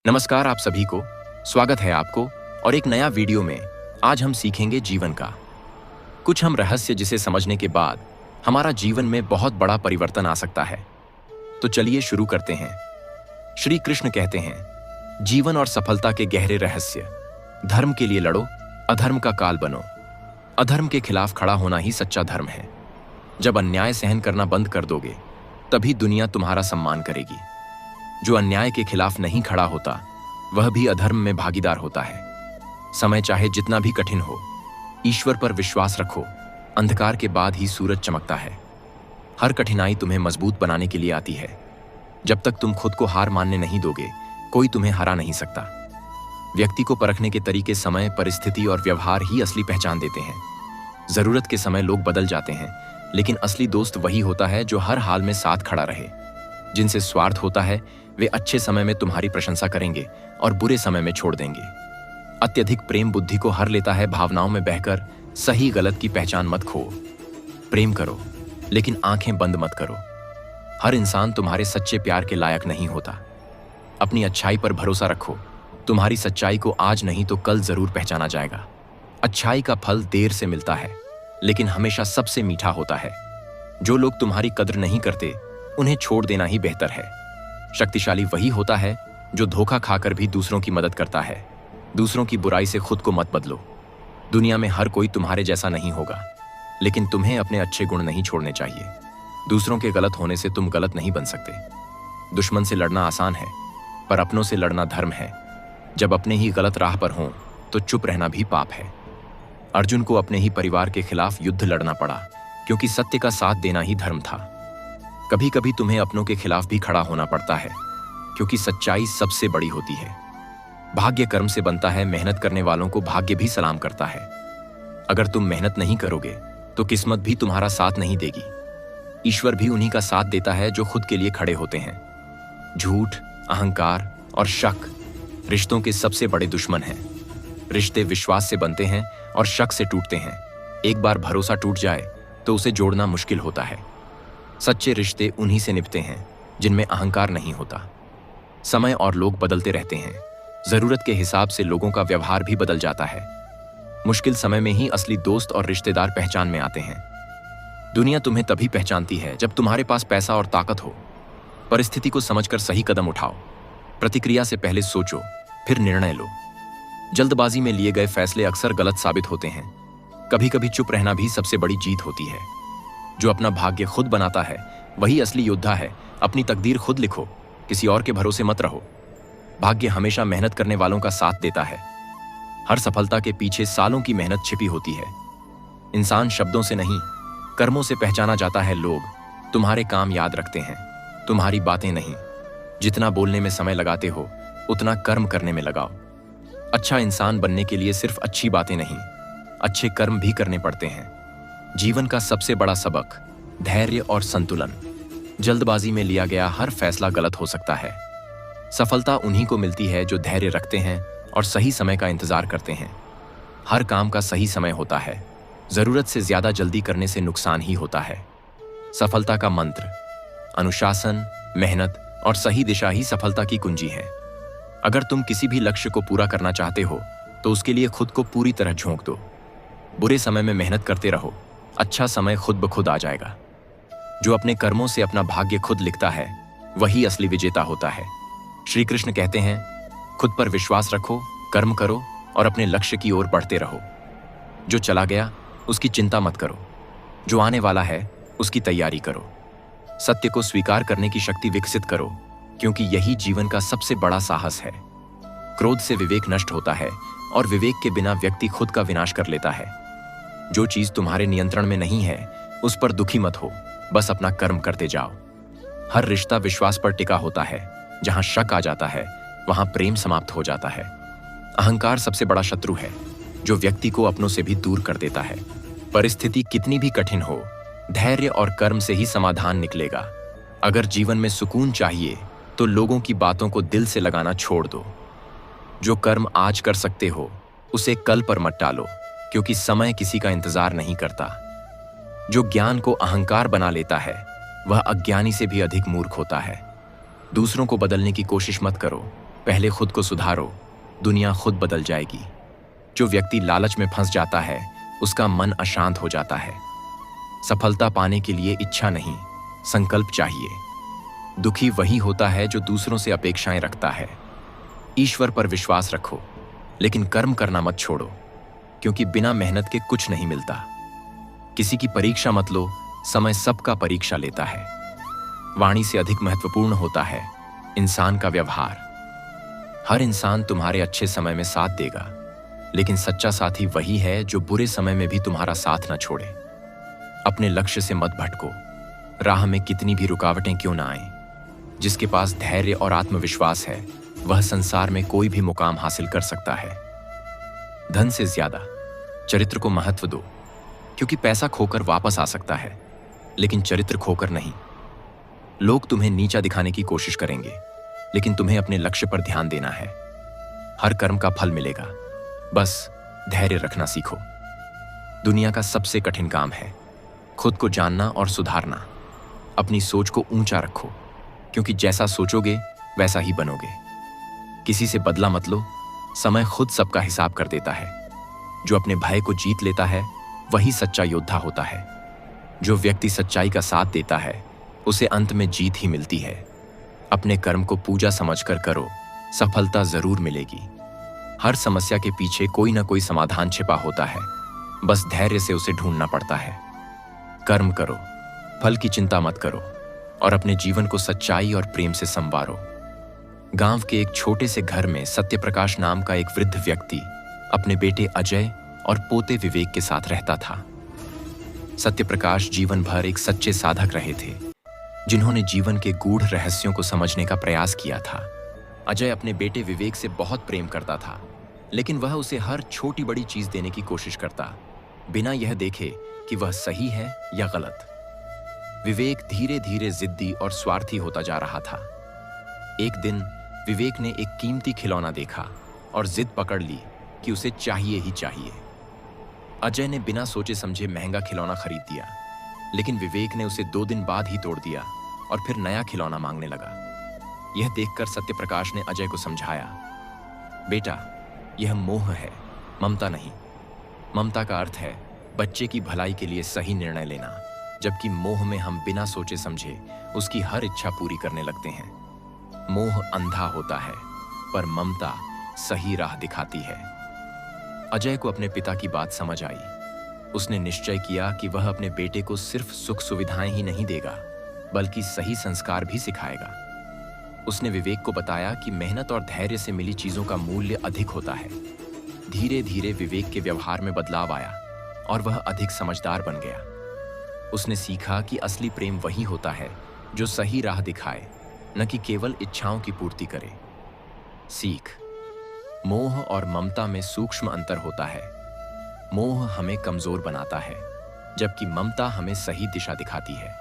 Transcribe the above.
नमस्कार आप सभी को, स्वागत है आपको और एक नया वीडियो में। आज हम सीखेंगे जीवन का कुछ हम रहस्य जिसे समझने के बाद हमारा जीवन में बहुत बड़ा परिवर्तन आ सकता है। तो चलिए शुरू करते हैं। श्री कृष्ण कहते हैं, जीवन और सफलता के गहरे रहस्य। धर्म के लिए लड़ो, अधर्म का काल बनो। अधर्म के खिलाफ खड़ा होना ही सच्चा धर्म है। जब अन्याय सहन करना बंद कर दोगे तभी दुनिया तुम्हारा सम्मान करेगी। जो अन्याय के खिलाफ नहीं खड़ा होता वह भी अधर्म में भागीदार होता है। समय चाहे जितना भी कठिन हो, ईश्वर पर विश्वास रखो। अंधकार के बाद ही सूरज चमकता है। हर कठिनाई तुम्हें मजबूत बनाने के लिए आती है। जब तक तुम खुद को हार मानने नहीं दोगे, कोई तुम्हें हरा नहीं सकता। व्यक्ति को परखने के तरीके समय, परिस्थिति और व्यवहार ही असली पहचान देते हैं। जरूरत के समय लोग बदल जाते हैं, लेकिन असली दोस्त वही होता है जो हर हाल में साथ खड़ा रहे। जिनसे स्वार्थ होता है वे अच्छे समय में तुम्हारी प्रशंसा करेंगे और बुरे समय में छोड़ देंगे। अत्यधिक प्रेम बुद्धि को हर लेता है। भावनाओं में बहकर सही गलत की पहचान मत खो। प्रेम करो लेकिन आंखें बंद मत करो। हर इंसान तुम्हारे सच्चे प्यार के लायक नहीं होता। अपनी अच्छाई पर भरोसा रखो। तुम्हारी सच्चाई को आज नहीं तो कल जरूर पहचाना जाएगा। अच्छाई का फल देर से मिलता है, लेकिन हमेशा सबसे मीठा होता है। जो लोग तुम्हारी कद्र नहीं करते उन्हें छोड़ देना ही बेहतर है। शक्तिशाली वही होता है जो धोखा खाकर भी दूसरों की मदद करता है। दूसरों की बुराई से खुद को मत बदलो। दुनिया में हर कोई तुम्हारे जैसा नहीं होगा, लेकिन तुम्हें अपने अच्छे गुण नहीं छोड़ने चाहिए। दूसरों के गलत होने से तुम गलत नहीं बन सकते। दुश्मन से लड़ना आसान है, पर अपनों से लड़ना धर्म है। जब अपने ही गलत राह पर हों तो चुप रहना भी पाप है। अर्जुन को अपने ही परिवार के खिलाफ युद्ध लड़ना पड़ा, क्योंकि सत्य का साथ देना ही धर्म था। कभी कभी तुम्हें अपनों के खिलाफ भी खड़ा होना पड़ता है, क्योंकि सच्चाई सबसे बड़ी होती है। भाग्य कर्म से बनता है, मेहनत करने वालों को भाग्य भी सलाम करता है। अगर तुम मेहनत नहीं करोगे तो किस्मत भी तुम्हारा साथ नहीं देगी। ईश्वर भी उन्हीं का साथ देता है जो खुद के लिए खड़े होते हैं। झूठ, अहंकार और शक रिश्तों के सबसे बड़े दुश्मन हैं। रिश्ते विश्वास से बनते हैं और शक से टूटते हैं। एक बार भरोसा टूट जाए तो उसे जोड़ना मुश्किल होता है। सच्चे रिश्ते उन्हीं से निभते हैं जिनमें अहंकार नहीं होता। समय और लोग बदलते रहते हैं। जरूरत के हिसाब से लोगों का व्यवहार भी बदल जाता है। मुश्किल समय में ही असली दोस्त और रिश्तेदार पहचान में आते हैं। दुनिया तुम्हें तभी पहचानती है जब तुम्हारे पास पैसा और ताकत हो। परिस्थिति को समझकर सही कदम उठाओ। प्रतिक्रिया से पहले सोचो, फिर निर्णय लो। जल्दबाजी में लिए गए फैसले अक्सर गलत साबित होते हैं। कभी कभी चुप रहना भी सबसे बड़ी जीत होती है। जो अपना भाग्य खुद बनाता है वही असली योद्धा है। अपनी तकदीर खुद लिखो, किसी और के भरोसे मत रहो। भाग्य हमेशा मेहनत करने वालों का साथ देता है। हर सफलता के पीछे सालों की मेहनत छिपी होती है। इंसान शब्दों से नहीं, कर्मों से पहचाना जाता है। लोग तुम्हारे काम याद रखते हैं, तुम्हारी बातें नहीं। जितना बोलने में समय लगाते हो उतना कर्म करने में लगाओ। अच्छा इंसान बनने के लिए सिर्फ अच्छी बातें नहीं, अच्छे कर्म भी करने पड़ते हैं। जीवन का सबसे बड़ा सबक धैर्य और संतुलन। जल्दबाजी में लिया गया हर फैसला गलत हो सकता है। सफलता उन्हीं को मिलती है जो धैर्य रखते हैं और सही समय का इंतजार करते हैं। हर काम का सही समय होता है। जरूरत से ज्यादा जल्दी करने से नुकसान ही होता है। सफलता का मंत्र अनुशासन, मेहनत और सही दिशा ही सफलता की कुंजी है। अगर तुम किसी भी लक्ष्य को पूरा करना चाहते हो तो उसके लिए खुद को पूरी तरह झोंक दो। बुरे समय में मेहनत करते रहो, अच्छा समय खुद ब खुद आ जाएगा। जो अपने कर्मों से अपना भाग्य खुद लिखता है वही असली विजेता होता है। श्री कृष्ण कहते हैं, खुद पर विश्वास रखो, कर्म करो और अपने लक्ष्य की ओर बढ़ते रहो। जो चला गया उसकी चिंता मत करो, जो आने वाला है उसकी तैयारी करो। सत्य को स्वीकार करने की शक्ति विकसित करो, क्योंकि यही जीवन का सबसे बड़ा साहस है। क्रोध से विवेक नष्ट होता है और विवेक के बिना व्यक्ति खुद का विनाश कर लेता है। जो चीज तुम्हारे नियंत्रण में नहीं है उस पर दुखी मत हो, बस अपना कर्म करते जाओ। हर रिश्ता विश्वास पर टिका होता है। जहां शक आ जाता है वहां प्रेम समाप्त हो जाता है। अहंकार सबसे बड़ा शत्रु है, जो व्यक्ति को अपनों से भी दूर कर देता है। परिस्थिति कितनी भी कठिन हो, धैर्य और कर्म से ही समाधान निकलेगा। अगर जीवन में सुकून चाहिए तो लोगों की बातों को दिल से लगाना छोड़ दो। जो कर्म आज कर सकते हो उसे कल पर मत टालो, क्योंकि समय किसी का इंतजार नहीं करता। जो ज्ञान को अहंकार बना लेता है वह अज्ञानी से भी अधिक मूर्ख होता है। दूसरों को बदलने की कोशिश मत करो, पहले खुद को सुधारो, दुनिया खुद बदल जाएगी। जो व्यक्ति लालच में फंस जाता है, उसका मन अशांत हो जाता है। सफलता पाने के लिए इच्छा नहीं, संकल्प चाहिए। दुखी वही होता है जो दूसरों से अपेक्षाएं रखता है। ईश्वर पर विश्वास रखो, लेकिन कर्म करना मत छोड़ो, क्योंकि बिना मेहनत के कुछ नहीं मिलता। किसी की परीक्षा मत लो, समय सबका परीक्षा लेता है। वाणी से अधिक महत्वपूर्ण होता है इंसान का व्यवहार। हर इंसान तुम्हारे अच्छे समय में साथ देगा, लेकिन सच्चा साथी वही है जो बुरे समय में भी तुम्हारा साथ न छोड़े। अपने लक्ष्य से मत भटको, राह में कितनी भी रुकावटें क्यों ना आए। जिसके पास धैर्य और आत्मविश्वास है, वह संसार में कोई भी मुकाम हासिल कर सकता है। धन से ज्यादा चरित्र को महत्व दो, क्योंकि पैसा खोकर वापस आ सकता है, लेकिन चरित्र खोकर नहीं। लोग तुम्हें नीचा दिखाने की कोशिश करेंगे, लेकिन तुम्हें अपने लक्ष्य पर ध्यान देना है। हर कर्म का फल मिलेगा, बस धैर्य रखना सीखो। दुनिया का सबसे कठिन काम है खुद को जानना और सुधारना। अपनी सोच को ऊंचा रखो, क्योंकि जैसा सोचोगे वैसा ही बनोगे। किसी से बदला मत लो, समय खुद सबका हिसाब कर देता है। जो अपने भय को जीत लेता है, वही सच्चा योद्धा होता है। जो व्यक्ति सच्चाई का साथ देता है, उसे अंत में जीत ही मिलती है। अपने कर्म को पूजा समझकर करो, सफलता जरूर मिलेगी। हर समस्या के पीछे कोई ना कोई समाधान छिपा होता है, बस धैर्य से उसे ढूंढना पड़ता है। कर्म करो, फल की चिंता मत करो, और अपने जीवन को सच्चाई और प्रेम से संवारो। गांव के एक छोटे से घर में सत्यप्रकाश नाम का एक वृद्ध व्यक्ति अपने बेटे अजय और पोते विवेक के साथ रहता था। सत्यप्रकाश जीवन भर एक सच्चे साधक रहे थे, जिन्होंने जीवन के गूढ़ रहस्यों को समझने का प्रयास किया था। अजय अपने बेटे विवेक से बहुत प्रेम करता था, लेकिन वह उसे हर छोटी बड़ी चीज देने की कोशिश करता, बिना यह देखे कि वह सही है या गलत। विवेक धीरे धीरे जिद्दी और स्वार्थी होता जा रहा था। एक दिन विवेक ने एक कीमती खिलौना देखा और जिद पकड़ ली कि उसे चाहिए ही चाहिए। अजय ने बिना सोचे समझे महंगा खिलौना खरीद दिया, लेकिन विवेक ने उसे 2 दिन बाद ही तोड़ दिया और फिर नया खिलौना मांगने लगा। यह देखकर सत्यप्रकाश ने अजय को समझाया, बेटा, यह मोह है, ममता नहीं। ममता का अर्थ है बच्चे की भलाई के लिए सही निर्णय लेना, जबकि मोह में हम बिना सोचे समझे उसकी हर इच्छा पूरी करने लगते हैं। मोह अंधा होता है, पर ममता सही राह दिखाती है। अजय को अपने पिता की बात समझ आई। उसने निश्चय किया कि वह अपने बेटे को सिर्फ सुख सुविधाएं ही नहीं देगा, बल्कि सही संस्कार भी सिखाएगा। उसने विवेक को बताया कि मेहनत और धैर्य से मिली चीजों का मूल्य अधिक होता है। धीरे धीरे विवेक के व्यवहार में बदलाव आया और वह अधिक समझदार बन गया। उसने सीखा कि असली प्रेम वही होता है जो सही राह दिखाए, न कि केवल इच्छाओं की पूर्ति करे। सीख, मोह और ममता में सूक्ष्म अंतर होता है। मोह हमें कमजोर बनाता है, जबकि ममता हमें सही दिशा दिखाती है।